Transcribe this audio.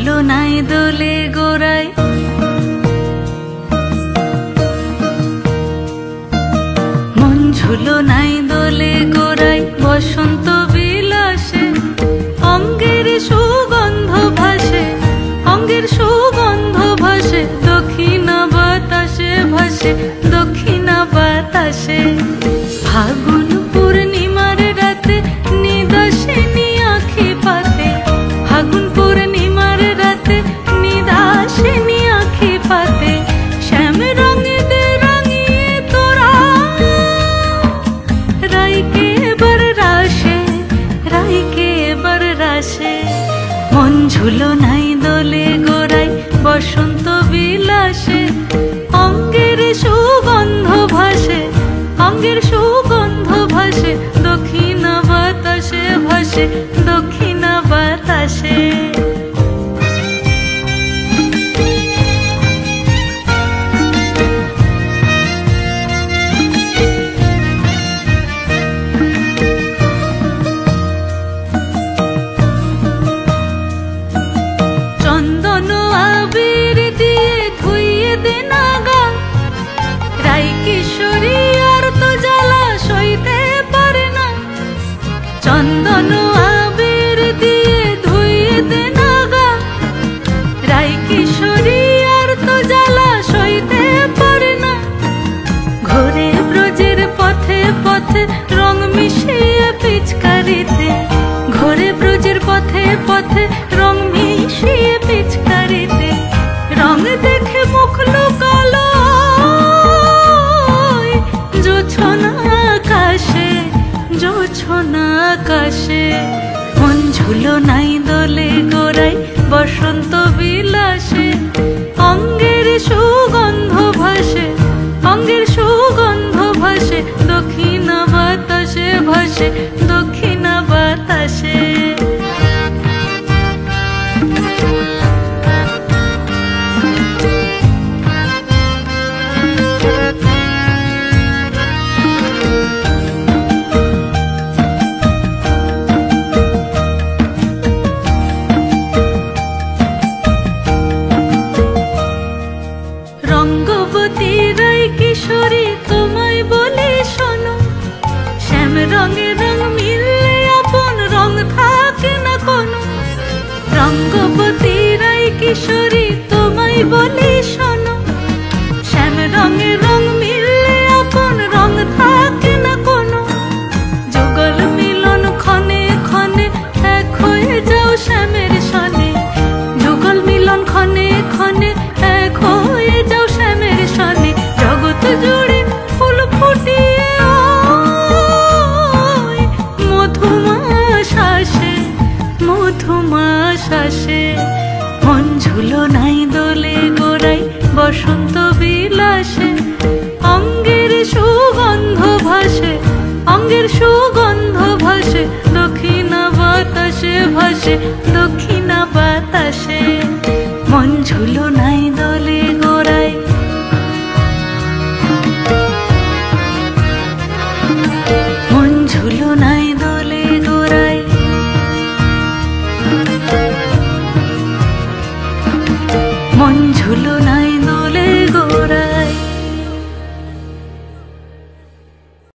ঝুলো নাই দোলে গোড়ায়, মন ঝুলো নাই দোলে গোড়ায়, বসন্ত বিলাসে অঙ্গের সুগন্ধ ভাসে, অঙ্গের সুগন্ধ ভাসে, দক্ষিণা বাতাসে ভাসে, দক্ষিণা বাতাসে। ফাগুন পূর্ণিমার রাতে নিদাসিনী আঁখি পাতে, ফাগুন পূর্ণিমার রাতে নিদাসিনী আঁখি পাতে, শ্যাম রঙে দে রাঙিয়ে তোরা রাইকে এবার রাশে, রাইকে এবার রাশে। মন ঝুলো নাই দোলে গোড়ায়, বসন্ত বিলাসে অঙ্গের সুগন্ধ ভাসে, অঙ্গের সুগন্ধ ভাসে, দক্ষিণা বাতাসে ভাসে, দক্ষিণা বাতাসে। চন্দন আবির দিয়ে ধুইয়ে দে নাগা, রাই কিশোরী আর তো জ্বালা সইতে পারে না। চন্দন আবির দিয়ে ধুইয়ে দে নাগা, রাই কিশোরী আর তো জ্বালা সইতে পারে না। ঘোরে ব্রজের পথে পথে রং মিশিয়ে পিচকারিতে, ঘোরে ব্রজের পথে পথে রং মিশিয়ে পিচকারিতে, রং দেখে মুখ লুকালো জোছনা আকাশে, জোছনা আকাশে। মন ঝুলো নাই দোলে গোড়ায়, বসন্ত বিলাসে অঙ্গের সুগন্ধ ভাসে, অঙ্গের সুগন্ধ ভাসে, দক্ষিণা বাতাসে ভাসে, দক্ষিণা বাতাসে। রঙ্গবতী রাই কিশোরী তোমায় বলি শোনো, শ্যাম রঙে রং মিললে আপন রং থাকে না কোনো। রঙ্গবতী রাই কিশোরী তোমায় বলি শোনো, শ্যাম রঙে রং মিললে আপন রং থাকে না কোনো। যুগল মিলন ক্ষণে ক্ষণে এক হয়ে যাও শ্যামের সনে, যুগল মিলন ক্ষণে ক্ষণে এক হয়ে যাও শ্যামের সনে। জগৎ জুড়ে ফুল ফুটিয়ে মধুমাস আসে, মধুমাস আসে। মন ঝুলো নাই দোলে গোড়ায়, বসন্ত বিলাসে অঙ্গের সুগন্ধ ভাসে, অঙ্গের সুগন্ধ ভাসে, দক্ষিণা বাতাসে ভাসে, দক্ষিণা বাতাসে। মন ঝুলো নাই দোলে গোড়ায়, মন ঝুলো নাই দোলে গোড়ায়, মন ঝুলো নাই।